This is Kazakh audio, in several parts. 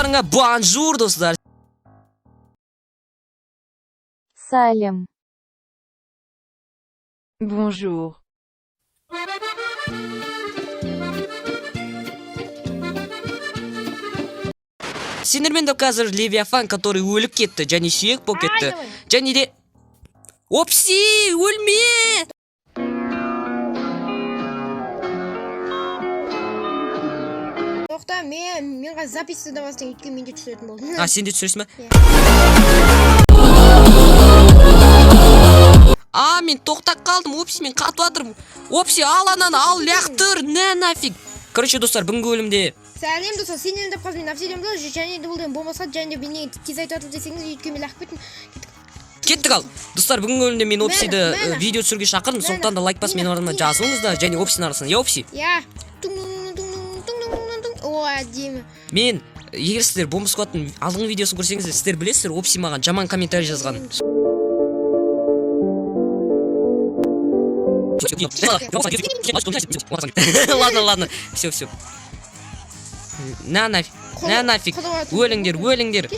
Барларыңа бонжур достар. Салем. Bonjour. Сендермен де қазір Левиафан, который өліп кетті, және сүйек болып кетті. Және де... Опси, өлме! Тоқта, мен қазір записьті да бастан өткен менде түсіретін болдым. А, сен де түсіресің ба? А, мен тоқтап қалдым, опси, мен қатып атырмын. Опси, ал ананы, ал ляқтыр, нә нафиг. Короче, достар, бүгінгі өлімде... Сәлем достар, сенен деп қазір мен авселем да, және де бұл болмаса, және де бені тез айтып десеңіз, өйткені мен лақ кеттім. Кеттік ал. Достар, бүгінгі өлімде мен Опсиді видео түсіруге шақырдым, сондықтан да лайк бас менің арасында жазылыңыз да, және Опсидің арасында. Я, Опси? Я. О, әдемі. Мен, егер сіздер бомба скваттың алдыңғы видеосын көрсеңіздер, сіздер білесіздер, Опси маған жаман комментарий жазған. Ладно, все. На нафиг, өліңдер.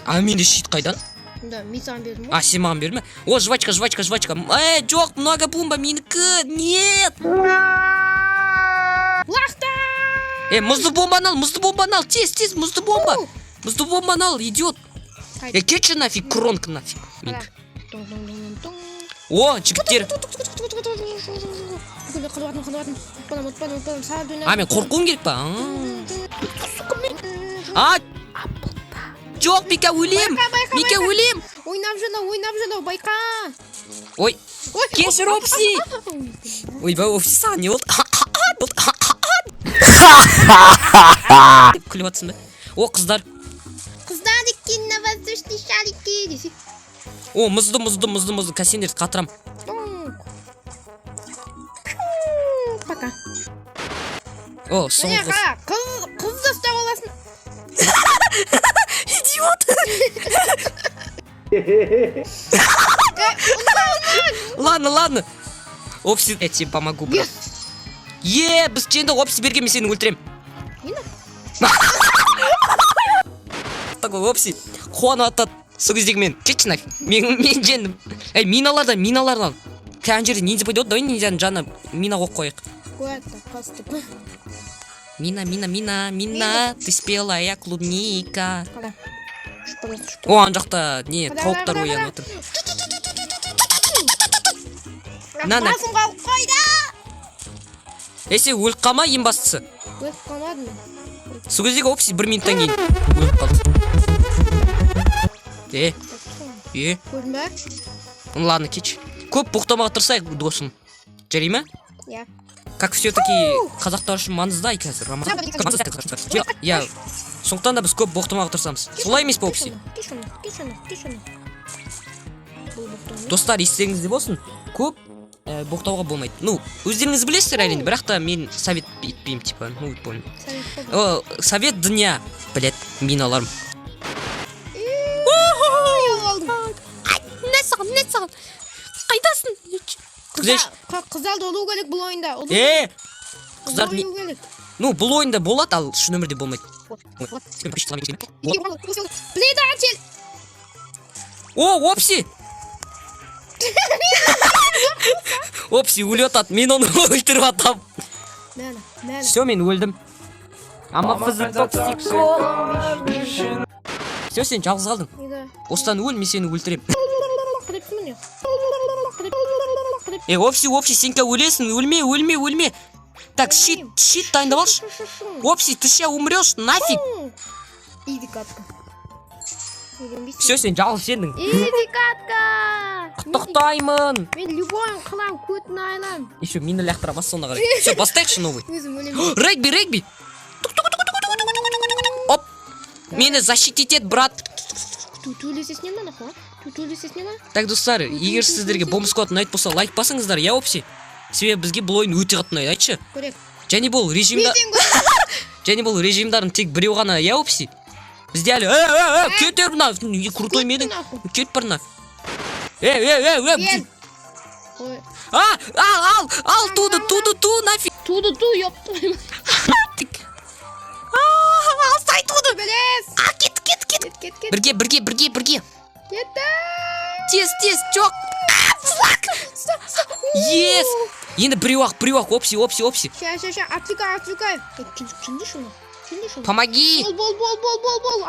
А менде щит қайдан? Да, мен саған бердім. А, сен маған бердің ме? О, жвачка. Жоқ, много бомба, менікі, нет! Лақта! Мұзды бомбаны ал, тез, мұзды бомбаны ал, идиот. Кетші нафиг, кронка нафиг. О, жігіттер. А, мен қорқуым керек па? А, жоқ, Мика өлем. Ойнап жылау, байқа. Ой, кешір, Опси. Ойбай, Опси, саған не болды? Деп күліп атсың ба? О, қыздар. Қыздар екен, на воздушный шарики десе. О, мұзды, кәсендерді қатырам. Пока. О, соңғы қыз. Қыз да ұстап аласың. Идиот. Ладно. Опси, я тебе помогу, брат. Біз жеңді, Опси берген, мен сені өлтірем. Такой, Опси, қуаны атады. Сол кездегі мен, кетші нафиг. Мен жеңдім. Миналардан ал. Кән жерде ниндзя пойдет, давай ниндзяның жанына мина қойып қойық. Мина, ты спелая клубника. О, ан жақта не, тауықтар оянып отыр. Басым қалып қойды. Сен өліп қалма, ең бастысы. Өліп қалмадым. Сол кездегі Опси 1 минуттан кейін өліп қалды. Көрдің бе? Ладно, кетші. Көп бұқтамаға тырсайық, досым. Жарай ма? Я. Как все-таки қазақтар үшін маңызды қазір. Я. Сондықтан да біз көп бұқтамаға тырсамыз. Солай емес па, Опси? Достар, естеріңізде болсын, көп бұқтауға болмайды. Өздеріңіз білесіздер әрине, бірақ та мен совет етпеймін, типа, совет дня, білет, миналарым. Не саған? Қайдасың? Қыздар олу келік бұл ойында. Қыздар не? Бұл ойында болады, ал шын өмірде болмайды. Біледі әтел. О, Опси! Опси өліп атады, мен оны өлтіріп атам. Все, мен өлдім. Все, сен жалғыз қалдың. Осыдан өл, мен сені өлтірем. Опси, сен ка өлесің, өлме. Так, щит дайындап алшы. Опси, ты сейчас умрешь, нафиг. Иди катка. Все, сен жалғыз сендің. Иди катка. Құттықтаймын. Мен любойын қылам, көтін айлам. Еще мина лақтыра бас соңына қарай. Все, бастайықшы новый. Регби. Оп. Мені защититет, брат. Түлесесіне ма, нахуа? Так, достар, егер сіздерге бомба сквад ұнайды болса, лайк басыңыздар, я, Опси. Себебі бізге бұл ойын өте қатты ұнайды, айтшы. Және бұл режимдарын тек біреу ғана, я, Опси. Бізде әлі, кетер бұна, крутой менің, кет бірна. Ал, туды, нафиг. Туды, ёпты. Алсай туды. Білес. емес. Енді біреу ақ, опси. Ща, отвлекай. Кенде шуны. Помоги. Бол.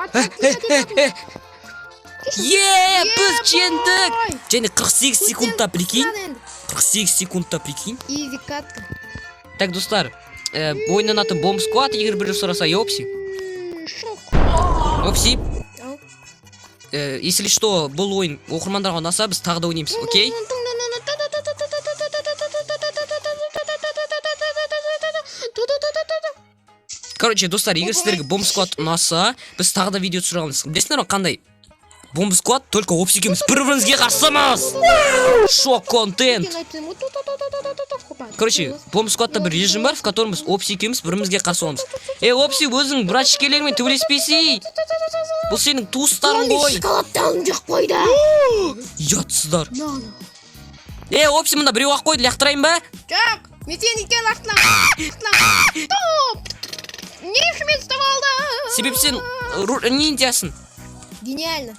Біз жеңдік. Және 48 секундта, прикинь. 48 секундта, прикинь. Изи катка. Так, достар, ойынның аты Bomb Squad, егер біреу сұраса, Опси. Опси. Если что, бұл ойын оқырмандарға ұнаса, біз тағы да ойнаймыз, окей? Короче, достар, егер сіздерге Bomb Squad ұнаса, біз тағы да видео түсіреміз. Білесіңдер ма қандай? Bomb Squad только Опси екеуміз бір-бірімізге қарсымыз. Шок контент. Короче, Bomb Squad'та бір режим бар, в котором біз Опси екеуміз бірімізге қарсы оламыз. Опси, өзің братшкелермен төбелеспесей. Бұл сенің туыстарың ғой. Шоколадтан жоқ қойды. Ұятсыздар. Опси, мында біреу ақ қойды, лақтырайын ба? Жоқ, мен сені итке лақтырам. Не үшін мен ұстап алды? Себеп сен ниндзясың. Гениально.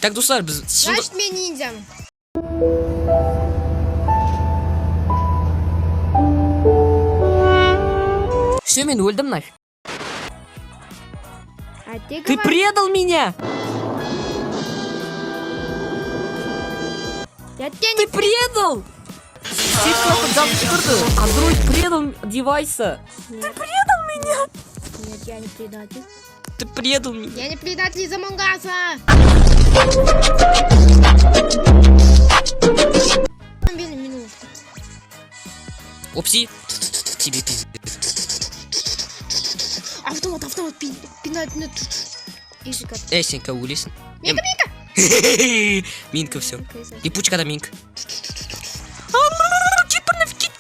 Так, достар, біз... Значит, мен ниндзямын. Все, мен өлдім, нафиг. Ты предал меня! Я тебя Ты предал! Андроид предал девайса. Ты предал меня! Нет, я не предатель. Ты предал меня. Я не предатель из Амонгаса. Опси. Тебе пиздец. Автомат, пинать. Изикат. Сенька, өлесің. Минка. Минка, все. Липучкада минка. Кит.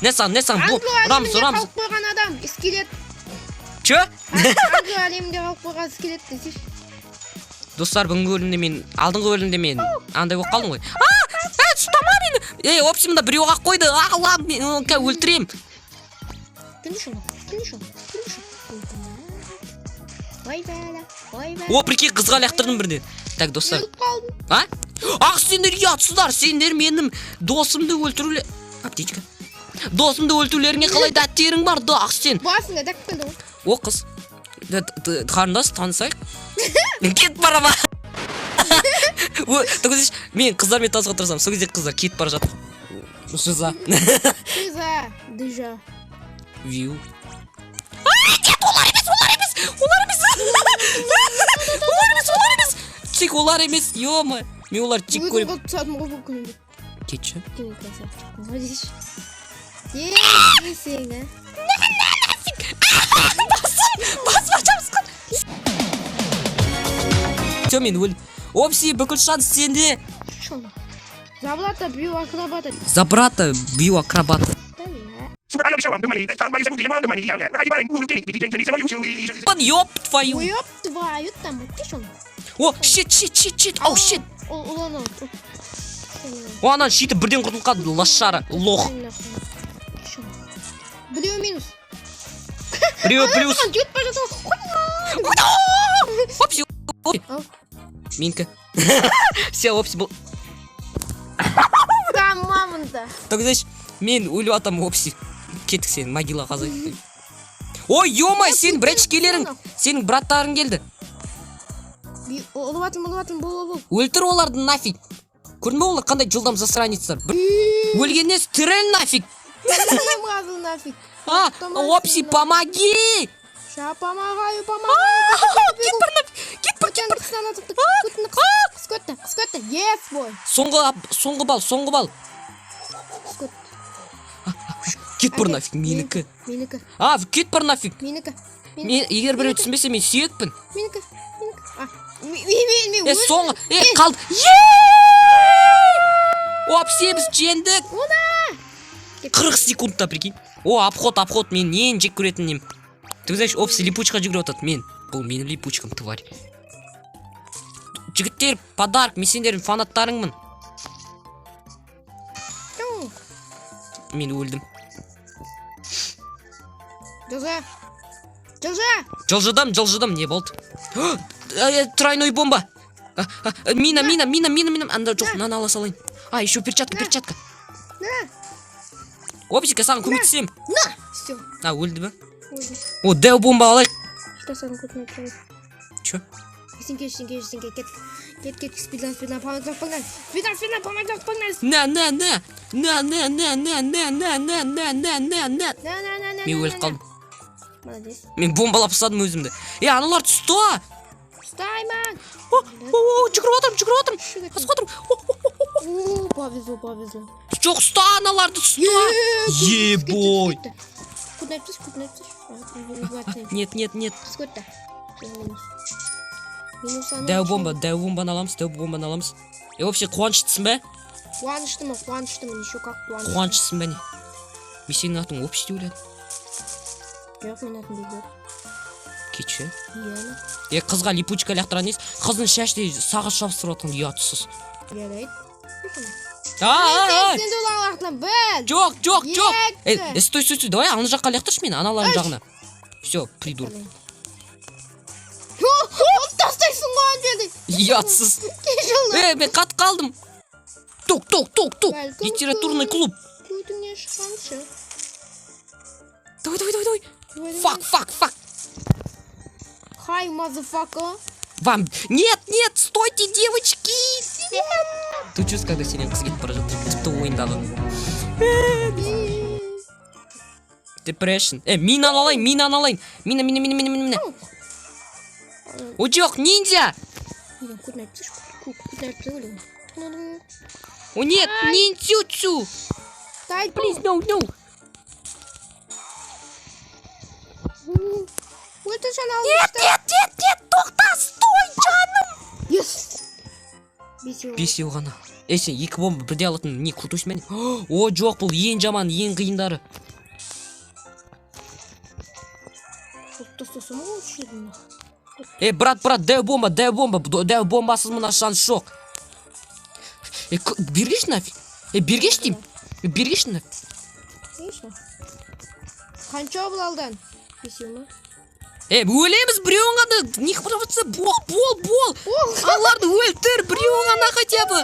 Не сан. Рамз. Қалып қойған адам, скелет. Чё? Англ әлемінде қалып қойған скелет десеш. Достар, алдыңғы бөлімде мен андай болып қалдым ғой. Ұстама мені. Опси, мында біреу ақ қойды. Алам, мен өлтірем. Прикинь, қызға лақтырдым бірден. Так, достар. Сендер ұятсыздар. Сендер менің досымды өлтірулер... Аптечка. Досымды өлтірулеріңе қалай дәттерің бар, ақ сен. Басыңа дәкпенді ғой. О, қыз. Қарындас, танысайық. Кет бара ма? Мен қыздармен танысқа тұрсам, сол кезде қыздар кет бара жатыр. Жиза. Дыжа. Вью. Нет, олар емес. Тек олар емес, ё-ма. Мен олар тек көріп. Кетші. Все, мен өлім. Опси, бүкіл шанс сенде. Забрата бью акробата. Ёб твою. О, щит. Ау, щит. Анан щиті бірден құртылған лошара, лох. Біреу минус. Біреу плюс. Опси. Минка. Все, Опси бұл. Мамонта. Так, значит, мен өліп атам, Опси. Кеттік сен, могила қазай. Ой, ё-май, сен братшкелерің, сенің браттарың келді. Ұлыватын, бол. Өлтір оларды нафиг. Көрдің бе олар қандай жылдам засранецтар. Өлгеннен тіріл нафиг. Опси, помоги! Ща помогаю. Скотта, ес бой. Соңғы бал. Кет бір нафиг, менікі. Кет бір нафиг. Егер біреу түсінбесе, мен сүйекпін. Менікі. Соңғы, қалды. Опси, біз жеңдік. 40 секундта, прикинь. Обход, мен ең жек көретін нем. Ты знаешь, Опси липучка жүгіріп отады, бұл менің липучкам, тварь. Жігіттер, подарок, мен сендердің фанаттарыңмын. Мен өлдім. Жылжыдым, не болды? Тройной бомба. Мина. Анда жоқ, мынаны ала салайын. Еще перчатка. Опчика, саған көмектесем. На! Все. А, өлді бі? Ой, О, дәу бомба алайық. что сам купить? Чё? Синке, кет, спидан, погнали. Спидан, погнали. На. На. Мен өліп қалдым. Молодец. Мен бомбалап тастадым өзімді. Аналар түсті. Стайман. Жүгіріп отырмын. Асып отырмын. О, повезло. Жоқ, ұста аналарды түсті. Ебой. Куда напишешь? Нет. Сколько? Минус анау. Дәу бомбаны аламыз. Вообще қуаныштысың ба? Қуаныштымын, еще как қуаныштымын. Қуаныштысың ба не? Мен сенің атың общий деп ойладым. Жоқ, менің атым Бекбол. Кетші. Иә. Қызға липучка лақтырған дейсіз. Қыздың шашты сағыз шабыстырып отқан ұятсыз. Ярайды. Ай! Сен де олағылақтан біл. Жоқ. Стой. Давай ана жаққа лақтыршы мені, аналардың жағына. Все, придурок. Тастайсың ғой деді. Ұятсыз. Мен қатып қалдым. Ток. Литературный клуб. Көтіңнен шыққаншы. Давай. Фак. Хай, motherfucker. Вам... Нет, стойте, девочки! Ты чувствуешь, когда сенен қыз кетіп бара жатыр? Тіпті ойындағы. Depression. Минаны алайын. Мина. О, жоқ, ниндзя! О, нет, ниндзюцу! Please, no. Нет, тоқта, стой, жаным! Yes! Бесеу ғана. Сен екі бомба бірде алатын не құртушы мәне? О, жоқ, бұл ең жаман, ең қиындары. Брат, дәу бомбасыз мұна шанс жоқ. Бергеш нафиг. Бергеш дейм. Бергеш нафиг. Қанша бұл алдан? Бесеу ма? Өлеміз біреуін ғана. Не қыпыраватса, бол. Аларды өлтір, біреуін ғана хотя бы.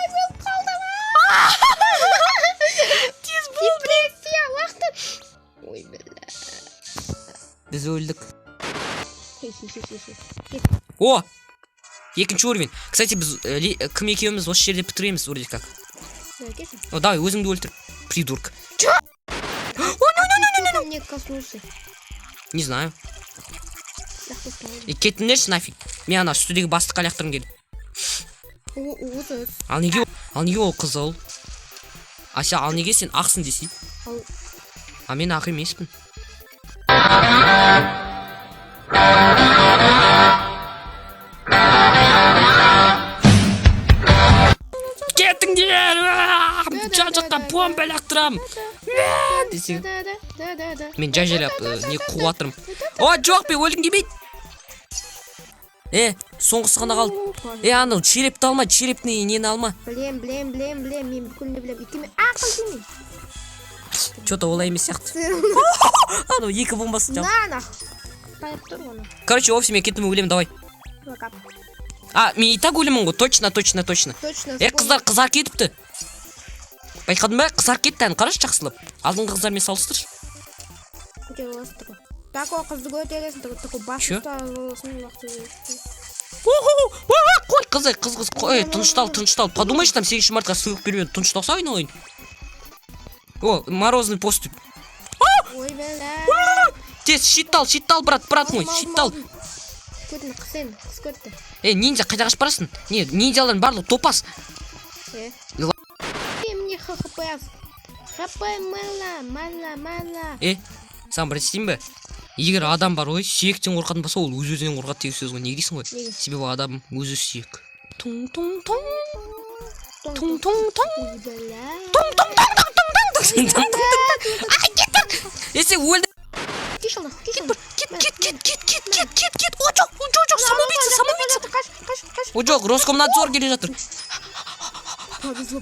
Тез бол, Депрессия, уақыт. Ой, бля. Біз өлдік. О! Екінші уровень. Кстати, біз кім екеуміз осы жерде бітіреміз, вроде как. Давай, өзіңді өлтір. Придурк. Не коснулся. Не знаю. Кетіңдерші нафиг. Мен ана үстідегі бастыққа лақтырғым келді. Ал неге ол қызыл? Ася, ал неге сен ақсың десей? А мен ақ емеспін. Кетіңдер! Жан-жаққа бомба лақтырам. Десең. Мен жай-жайлап не қуатырым. О, жоқ, бе, өлгің келмейді. Соңғысы ғана қалды. Анау черепті алма, черепні нені алма. Білем, мен бүкіліне білем. Екеме ақыл демей. Чё-то олай емес сияқты. Анау екі бомбасы жал. На. Тайып тұр оны. Короче, офсе мен кеттім өлем, давай. Мен и так өлемін ғой, точно. Қыздар қызар кетіпті. Байқадың ба? Қызар кетті, қарашы жақсылап. Алдыңғы қыздармен салыстыршы. Так, о, қызды көтересің, такой басты ұсталысын Қой, қыз, қой, тыныштал. Подумаешь, там 7 мартқа сыйлық бермеді, тынышталса айналайын. О, морозный поступ. Ой, бля. Тез, щиттал, брат мой, щиттал. Көтін, қыз көтті. Ниндзя, қайда қашып барасың? Не, ниндзялардың барлығы топас. Мне хп мала. Саған бір істейін бе? Егер адам бар ғой, сүйектен қорқатын болса, ол өз-өзінен қорқады деген сөз ғой. Не дейсің ғой? Себебі адам өзі сүйек. Тун-тун-тун. Ай, кеттің! Сен өлді. Кет. О, жоқ, самоубийца. О, жоқ, Роскомнадзор келе жатыр. Повезло.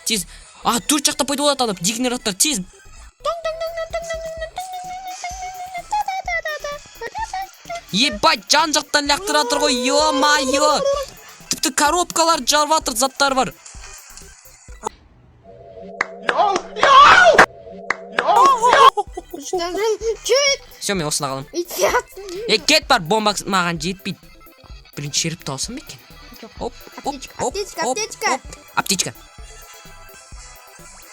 Тез. Төрт жақта пайда болады адам, дегенераттар, тез. Ебать, жан-жақтан лақтыратыр ғой, ё-майо. Тіпті коробкалар жарватыр, заттар бар. Чөт. Все, мен осында қаламын. Итят. Кет бар, бомба маған жетпейді. Бірінші шеріп алсам екен. Оп, оп, оп, оп, оп. Аптечка.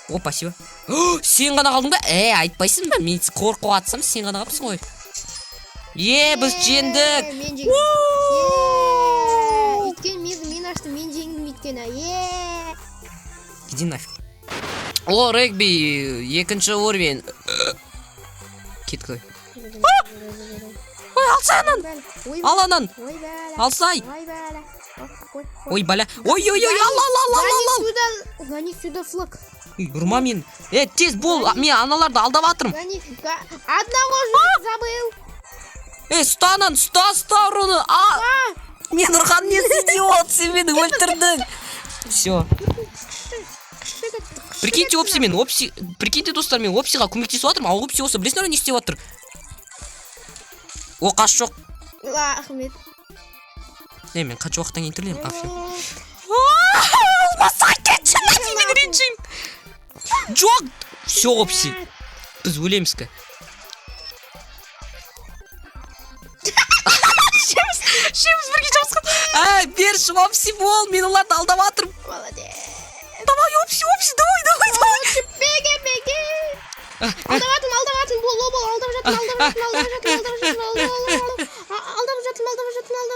О, спасибо. Сен ғана қалдың ба? Айтпайсың ба? Мен қорқуға атсам, сен ғана қалыпсың ғой. Біз жеңдік. Мен жеңдім. Өйткені мен аштым, мен жеңдім өйткені. Иди нафиг. О, регби, екінші уровень. Кет қой. Ой, алсай анан. Ал анан. Алсай. Ой, баля. Ой, ал. Гони сюда флаг. Ұрма мен. Тез бол, мен аналарды алдап атырым. Одного жить забыл. Станан, ста ұрыны. Мен ұрған мен идиот, сен мені өлтірдің. Все. Прикиньте, прикиньте, достар, мен опсиға көмектесіп атырмын, ал опси осы білесіңдер не істеп атыр? О, қаш жоқ. Рахмет. Мен қанша уақыттан кейін тірілемін? Алмасқа кетші, мен ренжим. Жоқ. Все, опси. Біз өлеміз ка. Шеміз бірге жабысқан. Берші, опси бол, мен оларды алдап атырым. Молодец. Давай, опси, давай. Беге. Алдап атым, бол, алдап жатым.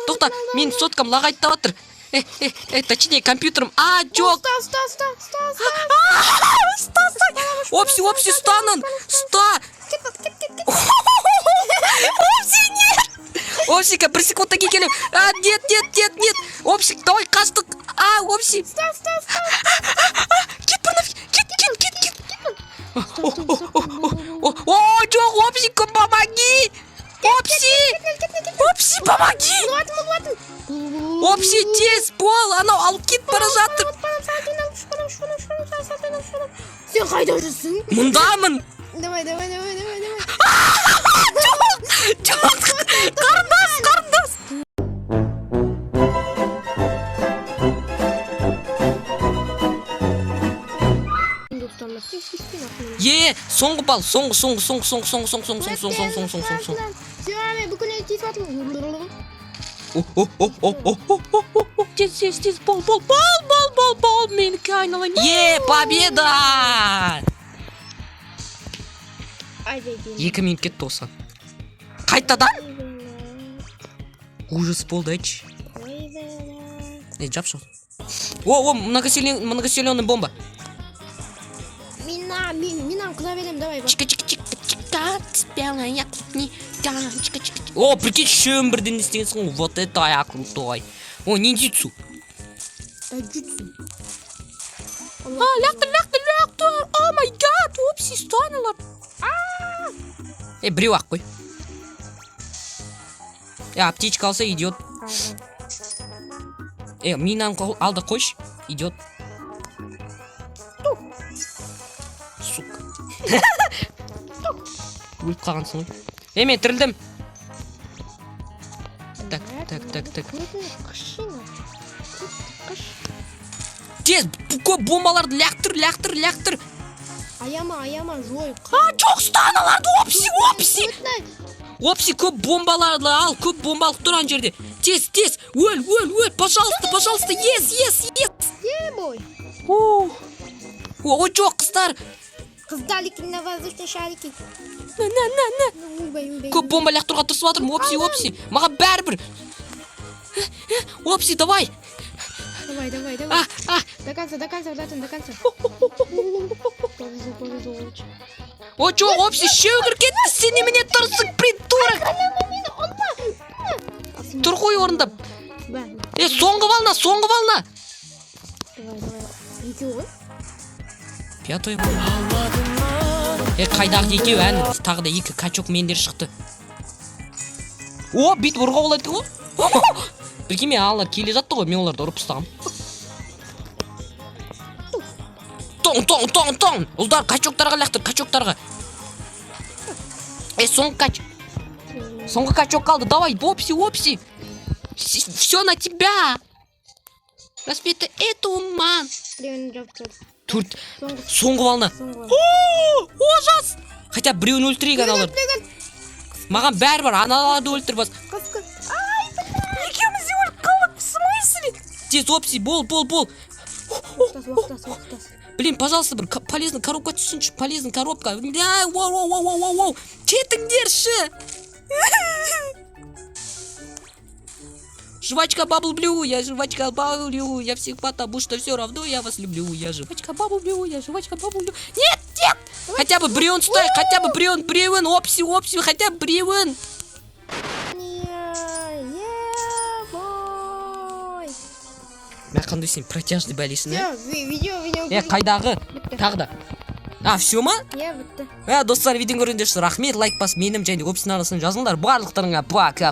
Тоқта, мен соткам лағайттап атыр. Точнее, компьютерім. Жоқ. Ста. Опси, станын. Ста. Опси, нет. Опсика, бір секундтан кейін келем. Нет. Опсик, давай қаштық. Опси. Ста. Кет бір нафиг. Кет. О, жоқ, Опси, помоги. Опси, помоги. Опси, тез бол, анау алып кет бара жатыр. Сен қайда жүрсің? Мұндамын. Давай. Жоқ. Қарындас. Соңғы бал, соңғы. Сен бүкіл тез атым. Тез, бол, менікі айналайын. Победа! 2 минут кетті осы. Қайтадан? Ужас болды, айтшы. Жап шо. О, многоселенный бомба. Мен құда берем, давай. Чика. О, прикинь, шөм бірден істегенсің. Вот это я крутой. О, ниндзюцу. Лақтыр. О май гад, опси, станылар. Біреу ақ қой. Аптечка алса идиот. Минаны алды қойш, идиот. Сука. Өліп қалғансың ғой. Мен тірілдім. Так. Тез, көп бомбаларды лақтыр. Аяма, жойық. Жоқ, станаларды, опси. Опси, көп бомбаларды ал, көп бомбалық тұр ан жерде. Тез, өл, пожалуйста, ес. Бой. О, жоқ, қыздар. Қыздалики на воздушной шарики. Көп бомба лақтыруға тырысып атырмын, опси. Маған бәрібір. Опси, давай. Давай. До конца, братан. Повезло. О, жоқ, опси, шеугір кетті, сен немене тұрсың, придурок. Тұр ғой орындап. Соңғы бална. Давай. 5-й бол. Қайдағы екеу ән, тағы да 2 качок мендер шықты. О, бит ұрға олайды ғой. Бірге мен алар келе жатты ғой, мен оларды ұрып ұстағым. Тоң. Ұлдар, качоктарға лақтыр. Соңғы качок қалды, давай, опси. Все на тебя. Распета, это уман. Соңғы бална. Ужас! Хотя біреуін өлтірейік аналарды. Маған бәрібір аналарды өлтір бас. Екеуміз де өліп қалдық. В смысле? Тез опси, бол. Уақыттас. Блин, пожалуйста, бір полезный коробка түсінші. Полезный коробка. Воу. Кетіңдерші. Жвачка Бабл Блю, я жвачка Бабл Блю, я всех потому что все равно я вас люблю. Я жвачка Бабл Блю, я жвачка Бабл Блю. Нет! Хотя бы біреуін ұстай, хотя бы біреуін, опси, хотя бы біреуін. Мен қандай сен протяжный бәлесін, Видео. Қайдағы? Тағы да. Все ма? Бітті. Достар, видео көргендер үшін рахмет, лайк бас, менім және опсин арасынан жазыңдар. Барлықтарыңа пока.